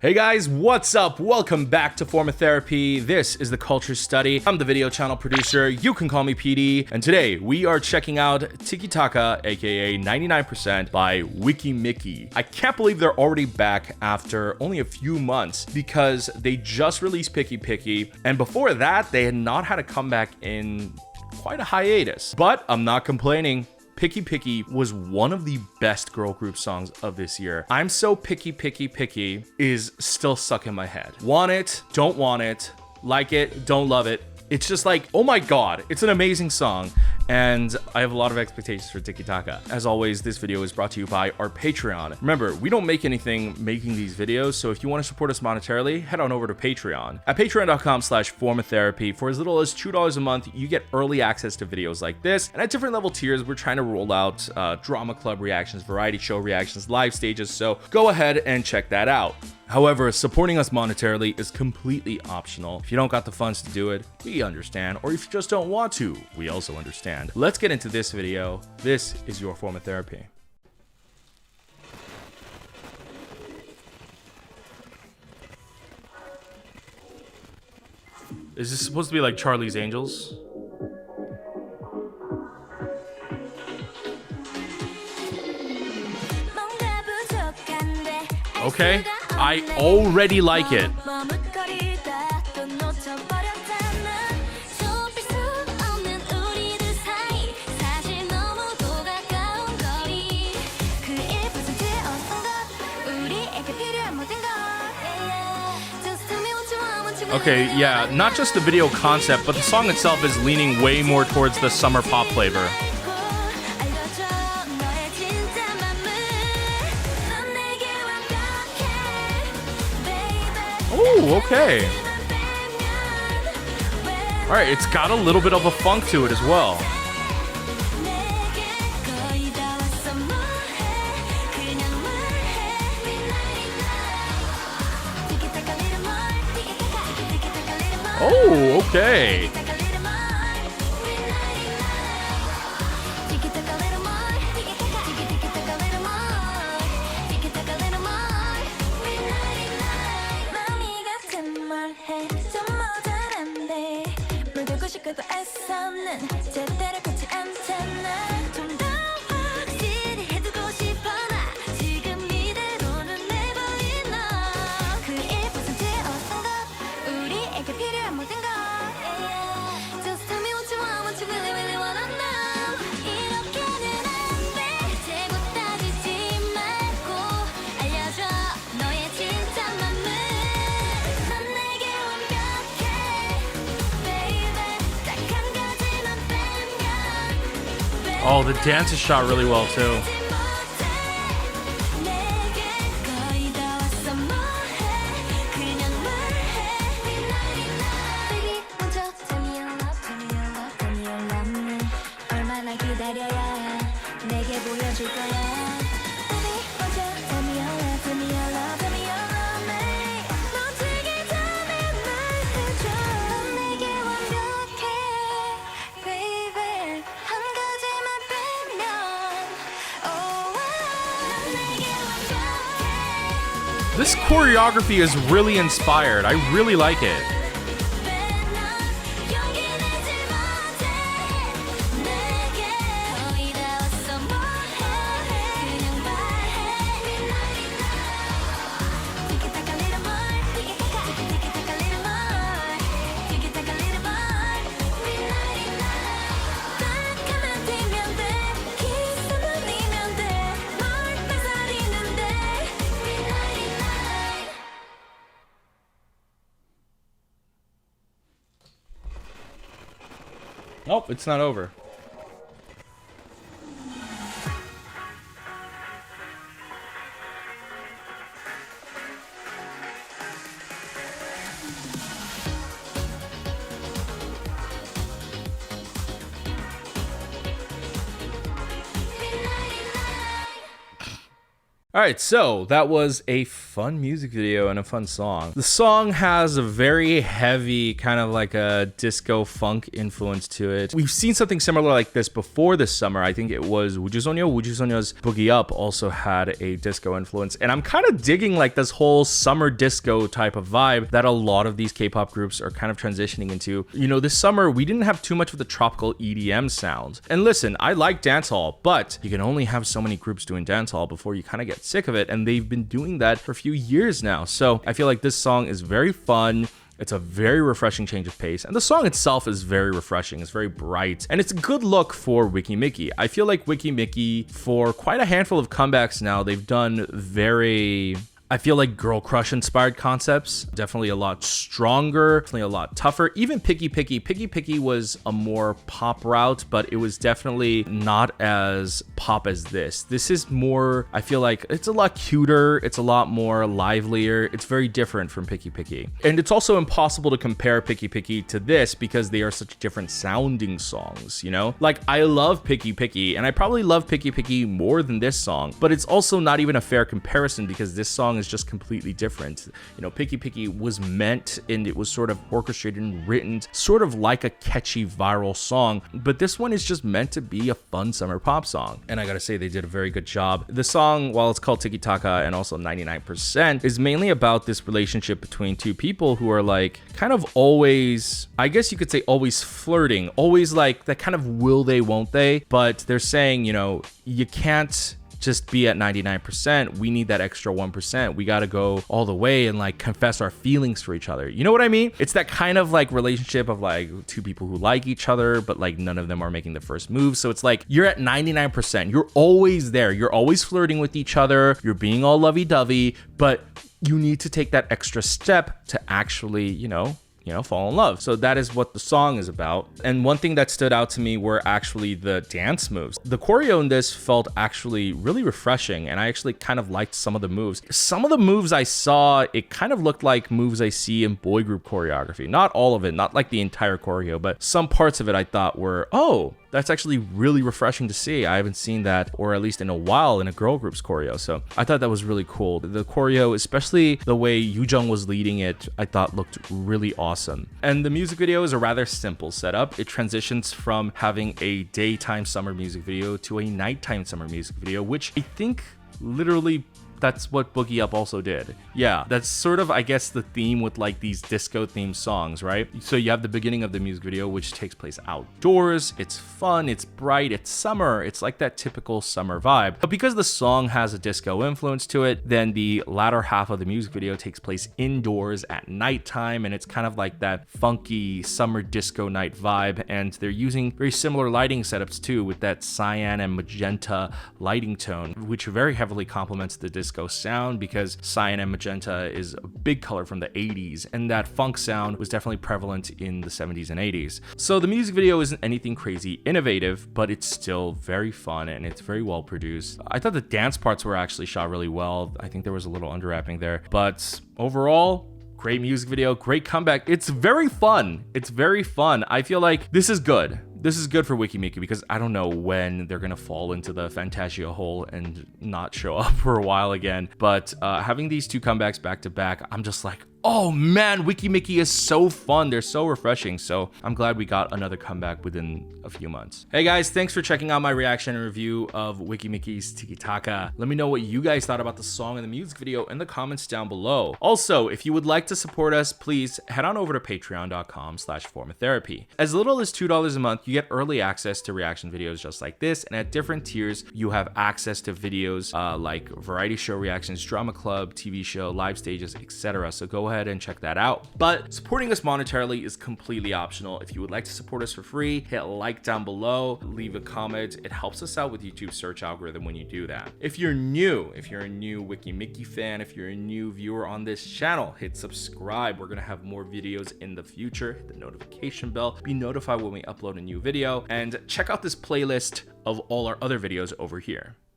Hey guys, what's up? Welcome back to Form of Therapy. This is the Culture Study. I'm the video channel producer. You can call me PD. And today we are checking out Tiki-Taka, aka 99% by Weki Meki. I can't believe they're already back after only a few months because they just released Tiki-Taka. And before that, they had not had a comeback in quite a hiatus. But I'm not complaining. Tiki-Taka was one of the best girl group songs of this year. I'm So Picky is still stuck in my head. Want it, don't want it, like it, don't love it. It's just like, oh my god, it's an amazing song. And I have a lot of expectations for Tiki-Taka. As always, this video is brought to you by our Patreon. Remember, we don't make anything making these videos, so if you want to support us monetarily, head on over to Patreon. At patreon.com/formoftherapy, for as little as $2 a month, you get early access to videos like this. And at different level tiers, we're trying to roll out drama club reactions, variety show reactions, live stages, so go ahead and check that out. However, supporting us monetarily is completely optional. If you don't got the funds to do it, we understand. Or if you just don't want to, we also understand. Let's get into this video. This is your form of therapy. Is this supposed to be like Charlie's Angels? Okay, I already like it. Okay, yeah, not just the video concept, but the song itself is leaning way more towards the summer pop flavor. Oh, okay. All right, it's got a little bit of a funk to it as well. Oh, okay. Oh, the dance is shot really well too. This choreography is really inspired. I really like it. Nope, it's not over. All right, so that was a fun music video and a fun song. The song has a very heavy kind of like a disco funk influence to it. We've seen something similar like this before this summer. I think it was Wujusonyo's Boogie Up also had a disco influence. And I'm kind of digging like this whole summer disco type of vibe that a lot of these K-pop groups are kind of transitioning into. You know, this summer we didn't have too much of the tropical EDM sound. And listen, I like dancehall, but you can only have so many groups doing dancehall before you kind of get sick of it, and they've been doing that for a few years now. So I feel like this song is very fun. It's a very refreshing change of pace, and the song itself is very refreshing. It's very bright, and it's a good look for Weki Meki. I feel like Weki Meki, for quite a handful of comebacks now, they've done very... I feel like girl crush inspired concepts, definitely a lot stronger, definitely a lot tougher. Even Picky Picky was a more pop route, but it was definitely not as pop as this. This is more, I feel like it's a lot cuter. It's a lot more livelier. It's very different from Picky Picky. And it's also impossible to compare Picky Picky to this because they are such different sounding songs, you know? Like, I love Picky Picky, and I probably love Picky Picky more than this song, but it's also not even a fair comparison because this song is just completely different. You know, Picky Picky was meant, and it was sort of orchestrated and written sort of like a catchy viral song, but this one is just meant to be a fun summer pop song. And I gotta say, they did a very good job. The song, while it's called Tiki-Taka and also 99%, is mainly about this relationship between two people who are like kind of always, I guess you could say always flirting, always like that kind of will they, won't they, but they're saying, you know, you can't just be at 99%. We need that extra 1%. We got to go all the way and like confess our feelings for each other. You know what I mean? It's that kind of like relationship of like two people who like each other, but like none of them are making the first move. So it's like you're at 99%. You're always there. You're always flirting with each other. You're being all lovey-dovey, but you need to take that extra step to actually, you know, fall in love. So that is what the song is about. And one thing that stood out to me were actually the dance moves. The choreo in this felt actually really refreshing, and I actually kind of liked some of the moves. Some of the moves I saw, it kind of looked like moves I see in boy group choreography. Not all of it, not like the entire choreo, but some parts of it I thought were, oh, that's actually really refreshing to see. I haven't seen that, or at least in a while, in a girl group's choreo. So I thought that was really cool. The choreo, especially the way Yoo-jung was leading it, I thought looked really awesome. And the music video is a rather simple setup. It transitions from having a daytime summer music video to a nighttime summer music video, which I think literally that's what Boogie Up also did. Yeah, that's sort of, I guess, the theme with like these disco themed songs, right? So you have the beginning of the music video, which takes place outdoors. It's fun, it's bright, it's summer. It's like that typical summer vibe. But because the song has a disco influence to it, then the latter half of the music video takes place indoors at nighttime, and it's kind of like that funky summer disco night vibe. And they're using very similar lighting setups too, with that cyan and magenta lighting tone, which very heavily complements the disco sound, because cyan and magenta is a big color from the 80s, and that funk sound was definitely prevalent in the 70s and 80s. So the music video isn't anything crazy innovative, but it's still very fun and it's very well produced. I thought the dance parts were actually shot really well. I think there was a little underwrapping there, but overall, great music video, great comeback. It's very fun. It's very fun. I feel like this is good. This is good for Weki Meki because I don't know when they're gonna fall into the Fantasia hole and not show up for a while again. But having these two comebacks back to back, I'm just like, oh man, Weki Meki is so fun. They're so refreshing. So I'm glad we got another comeback within a few months. Hey guys, thanks for checking out my reaction and review of Weki Meki's Tiki-Taka. Let me know what you guys thought about the song and the music video in the comments down below. Also, if you would like to support us, please head on over to patreon.com/formatherapy. As little as $2 a month, you get early access to reaction videos just like this, and at different tiers, you have access to videos like variety show reactions, drama club, TV show, live stages, etc. So go ahead and check that out. But supporting us monetarily is completely optional. If you would like to support us for free, hit like down below, leave a comment. It helps us out with YouTube's search algorithm when you do that. If you're a new Weki Meki fan, if you're a new viewer on this channel, hit subscribe. We're gonna have more videos in the future. Hit the notification bell, be notified when we upload a new video, and check out this playlist of all our other videos over here.